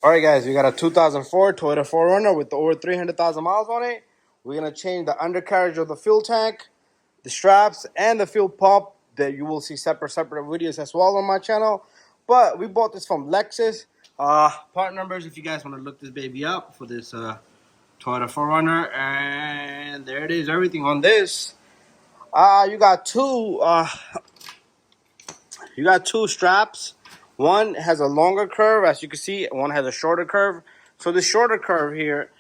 All right, guys, we got a 2004 Toyota 4Runner with over 300,000 miles on it. We're going to change the undercarriage of the fuel tank, the straps, and the fuel pump that you will see separate videos as well on my channel. But we bought this from Lexus. Part numbers, if you guys want to look this baby up for this Toyota 4Runner. And there it is, everything on this. You got two straps. One has a longer curve, as you can see. One has a shorter curve. So the shorter curve here,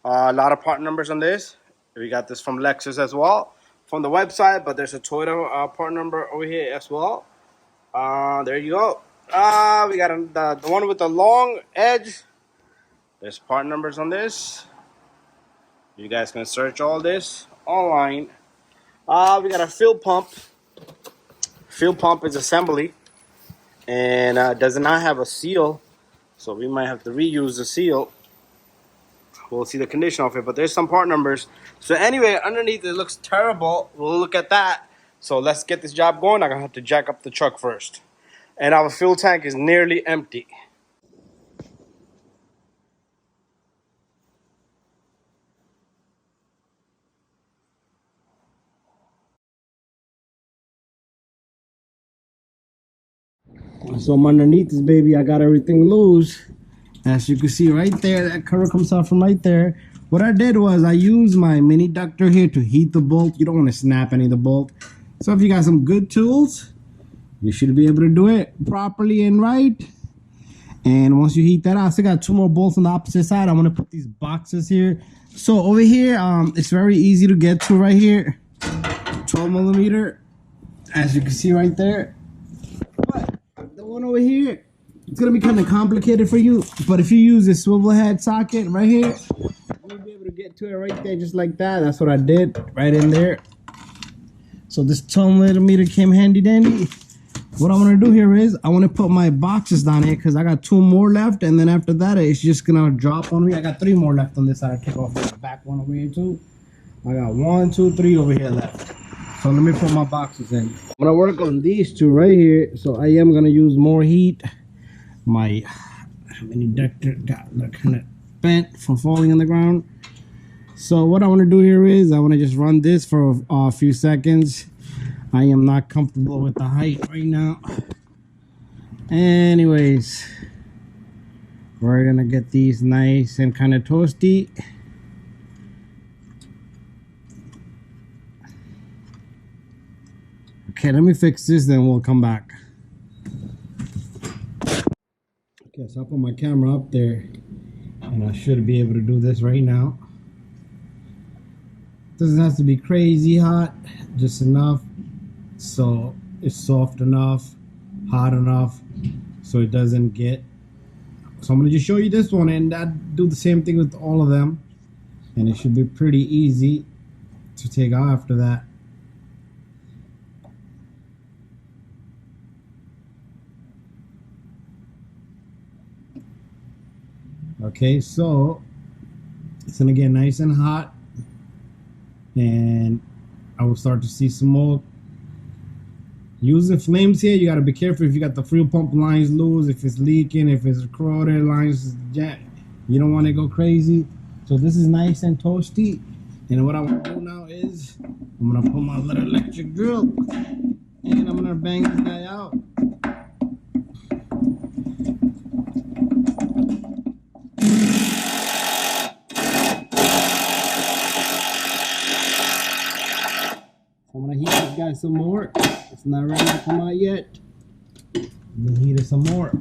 a lot of part numbers on this. We got this from Lexus as well, from the website. But there's a Toyota part number over here as well. There you go. We got the one with the long edge. There's part numbers on this. You guys can search all this online. We got a fuel pump. Fuel pump is assembly, and does not have a seal, so we might have to reuse the seal. We'll see the condition of it, but there's some part numbers. So anyway, underneath it looks terrible. We'll look at that. So let's get this job going. I'm gonna have to jack up the truck first, and our fuel tank is nearly empty. So I'm underneath this baby. I got everything loose. As you can see right there, that cover comes out from right there. What I did was I used my mini ductor here to heat the bolt. You don't want to snap any of the bolt. So if you got some good tools, you should be able to do it properly and right. And once you heat that out, I still got two more bolts on the opposite side. I'm going to put these boxes here. So over here, it's very easy to get to right here. 12 millimeter, as you can see right there. But the one over here, it's gonna be kind of complicated for you, but if you use this swivel head socket right here, you'll be able to get to it right there just like that. That's what I did right in there. So this 12 millimeter came handy dandy. What I want to do here is I want to put my boxes down here because I got two more left, and then after that it's just gonna drop on me. I got three more left on this side. I take off the back one over here too. I got 1, 2, 3 over here left. So let me put my boxes in. I'm gonna work on these two right here. So I am gonna use more heat. My mini ductor got kind of bent from falling on the ground. So what I want to do here is I want to just run this for a few seconds. I am not comfortable with the height right now. Anyways, we're gonna get these nice and kind of toasty. Okay, let me fix this, then we'll come back. Okay, so I'll put my camera up there, and I should be able to do this right now. Doesn't have to be crazy hot, just enough so it's soft enough, hot enough, so it doesn't get. So I'm gonna just show you this one, and I do the same thing with all of them, and it should be pretty easy to take out after that. Okay, so it's gonna get nice and hot, and I will start to see smoke. Using flames here, you gotta be careful if you got the fuel pump lines loose, if it's leaking, if it's corroded lines, you don't want to go crazy. So this is nice and toasty, and what I want to do now is I'm gonna put my little electric drill, and I'm gonna bang this guy out. I'm gonna heat this guy some more. It's not ready to come out yet. I'm gonna heat it some more.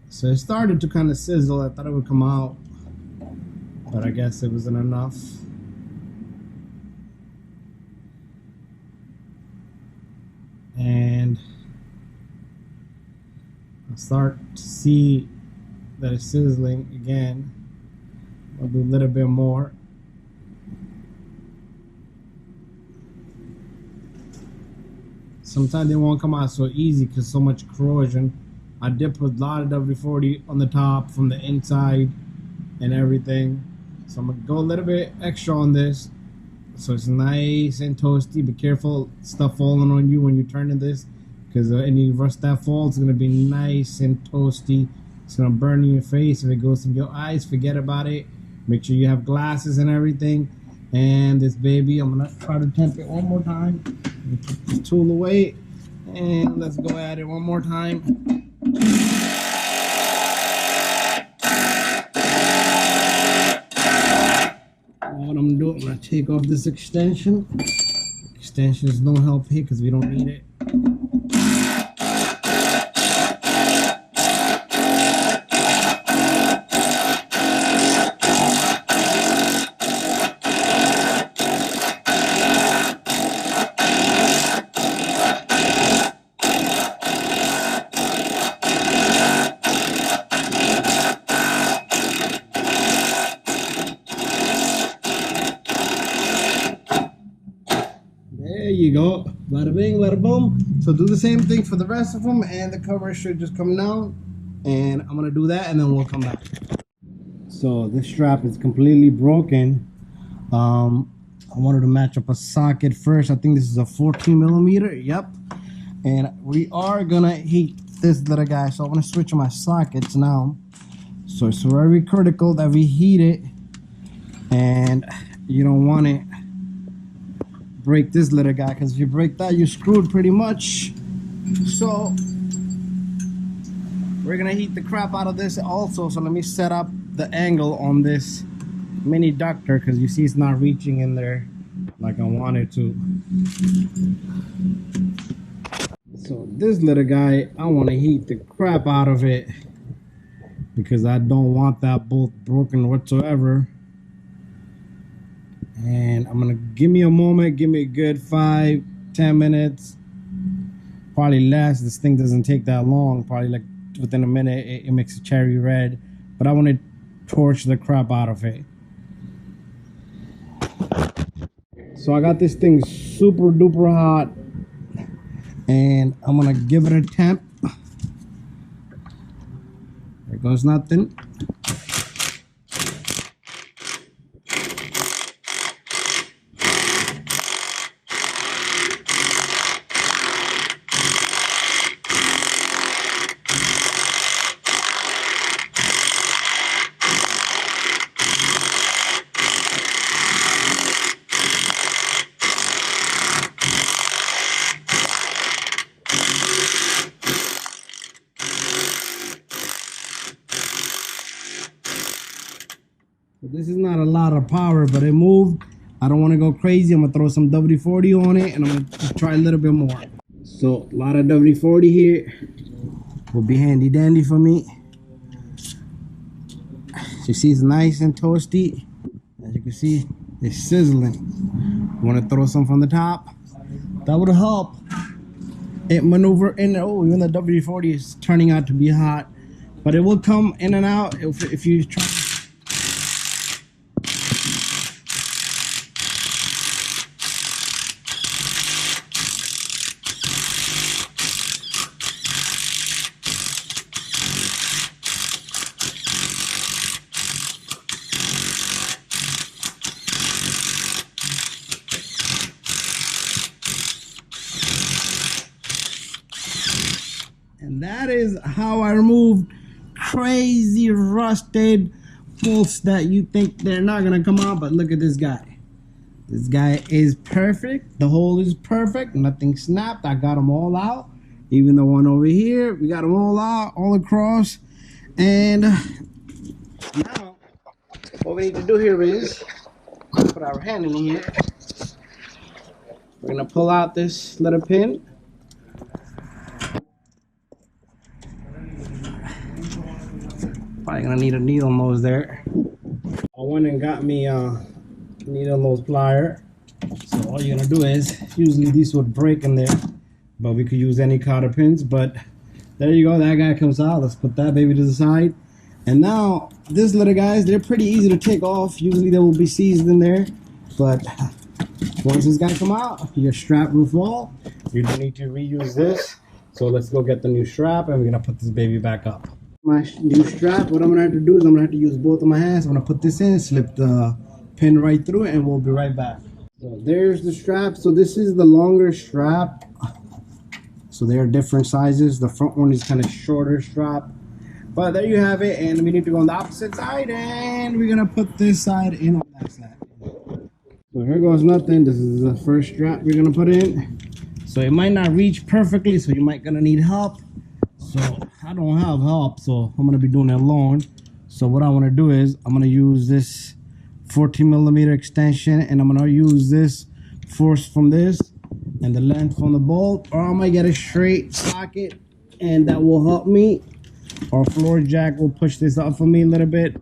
So it started to kind of sizzle. I thought it would come out, but I guess it wasn't enough. And I start to see that it's sizzling again. I'll do a little bit more. Sometimes they won't come out so easy because so much corrosion. I did put a lot of WD-40 on the top from the inside and everything. So I'm gonna go a little bit extra on this. So it's nice and toasty. Be careful, stuff falling on you when you're turning this, because any rust that falls is gonna be nice and toasty. It's gonna burn in your face. If it goes in your eyes, forget about it. Make sure you have glasses and everything. And this baby, I'm gonna try to temp it one more time. Put this tool away, and let's go at it one more time. What I'm gonna do, I'm gonna take off this extension. Extensions don't help here because we don't need it. There you go. Bada bing, bada boom. So do the same thing for the rest of them, and the cover should just come down. And I'm gonna do that, and then we'll come back. So this strap is completely broken. I wanted to match up a socket first. I think this is a 14 millimeter. Yep. And we are gonna heat this little guy. So I'm gonna switch my sockets now. So it's very critical that we heat it, and you don't want it break this little guy, because if you break that, you're screwed pretty much. So we're gonna heat the crap out of this also. So let me set up the angle on this mini ductor, because you see it's not reaching in there like I want it to. So this little guy, I want to heat the crap out of it, because I don't want that bolt broken whatsoever. And I'm gonna give me a moment, give me a good 5-10 minutes, probably less. This thing doesn't take that long, probably like within a minute it makes a cherry red, but I want to torch the crap out of it. So I got this thing super duper hot, and I'm gonna give it a temp. There goes nothing. This is not a lot of power, but it moved. I don't want to go crazy. I'm gonna throw some WD-40 on it, and I'm gonna try a little bit more. So a lot of WD-40 here will be handy dandy for me. You see, it's nice and toasty. As you can see, it's sizzling. You want to throw some from the top? That would help it maneuver in there. Oh, even the WD-40 is turning out to be hot, but it will come in and out if you try. And that is how I removed crazy rusted bolts that you think they're not gonna come out. But look at this guy. This guy is perfect. The hole is perfect. Nothing snapped. I got them all out. Even the one over here, we got them all out, all across. And now, what we need to do here is put our hand in here. We're gonna pull out this little pin. Probably gonna need a needle nose there. I went and got me a needle nose plier. So all you're gonna do is, usually these would break in there, but we could use any cotter pins. But there you go, that guy comes out. Let's put that baby to the side. And now these little guys, they're pretty easy to take off. Usually they will be seized in there, but once this guy come out, your strap will fall. You don't need to reuse this. So let's go get the new strap, and we're gonna put this baby back up. My new strap, what I'm gonna have to do is I'm gonna have to use both of my hands. I'm gonna put this in, slip the pin right through it, and we'll be right back. So there's the strap. So this is the longer strap. So they are different sizes. The front one is kind of shorter strap. But there you have it. And we need to go on the opposite side. And we're going to put this side in on that side. So here goes nothing. This is the first strap we're going to put in. So it might not reach perfectly. So you might going to need help. So I don't have help. So I'm going to be doing it alone. So what I want to do is I'm going to use this 14mm extension. And I'm going to use this force from this and the length from the bolt, or I might get a straight socket and that will help me, or floor jack will push this up for me a little bit,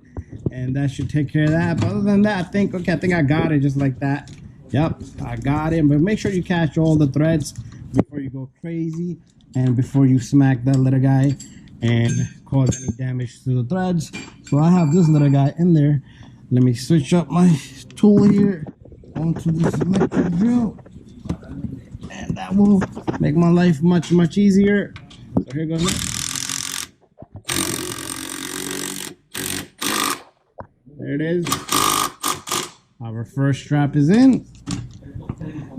and that should take care of that. But other than that, I think I got it just like that. Yep, I got it. But make sure you catch all the threads before you go crazy and before you smack that little guy and cause any damage to the threads. So I have this little guy in there. Let me switch up my tool here onto this electric drill. And that will make my life much easier. So here goes it. There it is. Our first strap is in.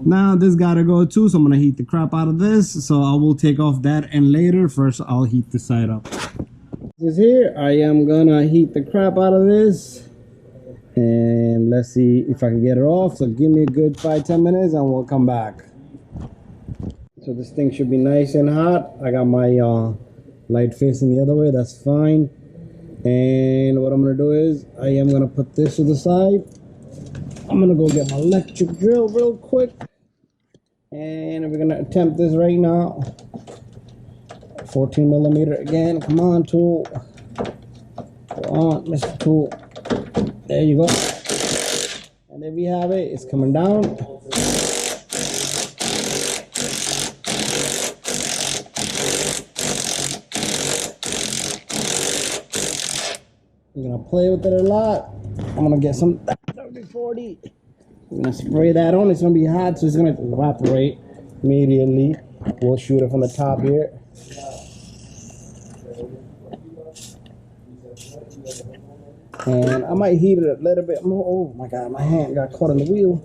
Now this gotta go too, so I'm gonna heat the crap out of this. So I will take off that and later. First I'll heat the side up. This is here. I am gonna heat the crap out of this. And let's see if I can get it off. So give me a good 5-10 minutes and we'll come back. So this thing should be nice and hot. I got my light facing the other way. That's fine. And what I'm going to do is I am going to put this to the side. I'm going to go get my electric drill real quick. And we're going to attempt this right now. 14mm again. Come on, tool. Go on, Mr. Tool. There you go. And there we have it. It's coming down. We're gonna play with it a lot. I'm gonna get some 30-40. I'm gonna spray that on. It's gonna be hot, so it's gonna evaporate immediately. We'll shoot it from the top here. And I might heat it a little bit more. Oh my God, my hand got caught in the wheel.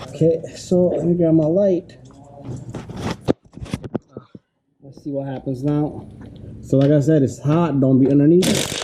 Okay, so let me grab my light. Let's see what happens now. So like I said, it's hot. Don't be underneath.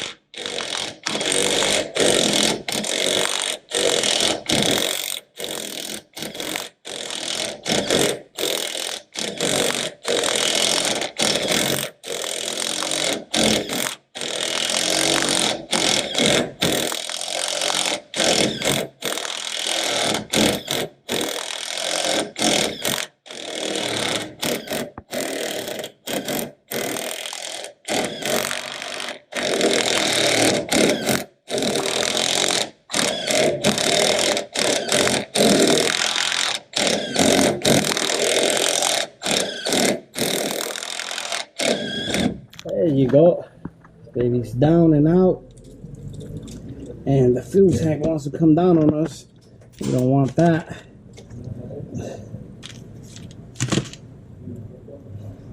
There you go. Baby's down and out. And the fuel tank wants to come down on us. We don't want that.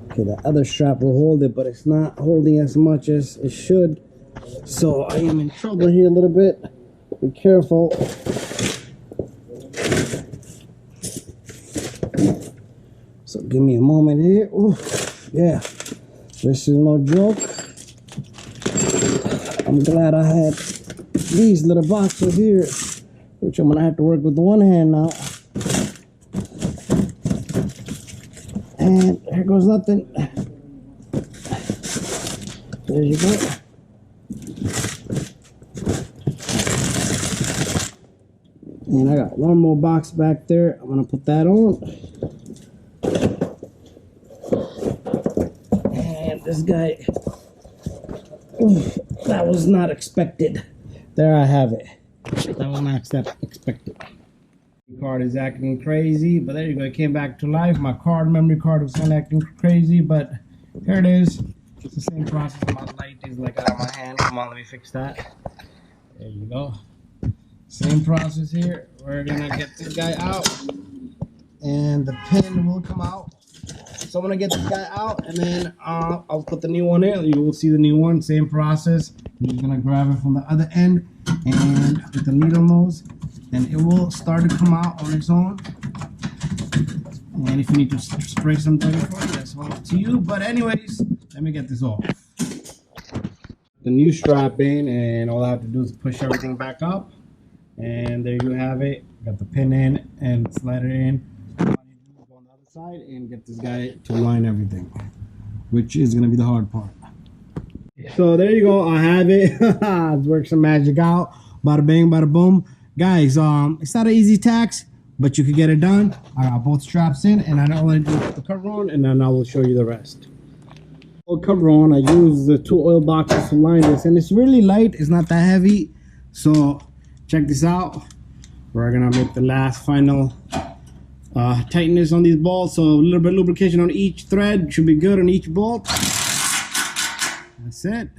Okay, the other strap will hold it, but it's not holding as much as it should. So I am in trouble here a little bit. Be careful. So give me a moment here. Ooh, yeah. This is no joke. I'm glad I had these little boxes here, which I'm gonna have to work with the one hand now. And here goes nothing. There you go. And I got one more box back there. I'm gonna put that on. This guy, that was not expected. There I have it. That was not expected. The card is acting crazy, but there you go. It came back to life. My memory card was not acting crazy, but here it is. It's the same process. My light is like out of my hand. Come on, let me fix that. There you go. Same process here. We're gonna get this guy out, and the pin will come out. So I'm gonna get this guy out, and then I'll put the new one in. You will see the new one, same process. You're just gonna grab it from the other end, and with the needle nose, and it will start to come out on its own. And if you need to spray some 34, that's all up to you. But anyways, let me get this off. The new strap in, and all I have to do is push everything back up, and there you have it. Got the pin in and slide it in. Go on the other side and get this guy to line everything, which is gonna be the hard part. So there you go, I have it. Let's work some magic out. Bada bang, bada boom. Guys, it's not an easy task, but you can get it done. I got both straps in, and I don't want to do the cover on, and then I will show you the rest. Cover on, I use the 2 oil boxes to line this, and it's really light, it's not that heavy. So check this out. We're gonna make the last final tightness on these bolts. So a little bit of lubrication on each thread should be good on each bolt. That's it.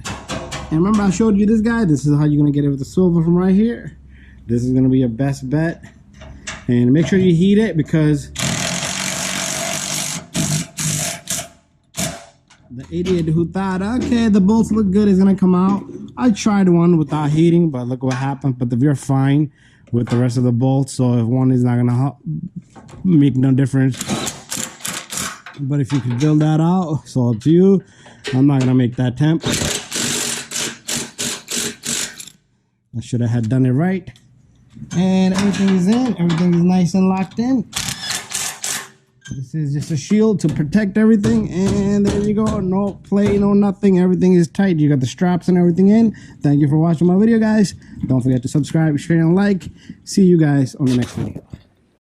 And remember, I showed you this guy. This is how you're gonna get it with the silver from right here. This is gonna be your best bet. And make sure you heat it, because the idiot who thought, okay, the bolts look good, is gonna come out. I tried one without heating, but look what happened. But you're fine with the rest of the bolts, so if one is not gonna make no difference. But if you can build that out, it's all up to you. I'm not gonna make that temp. I should have had done it right. And everything is in, everything is nice and locked in. This is just a shield to protect everything, and there you go. No play, no nothing. Everything is tight. You got the straps and everything in. Thank you for watching my video, guys. Don't forget to subscribe, share, and like. See you guys on the next video.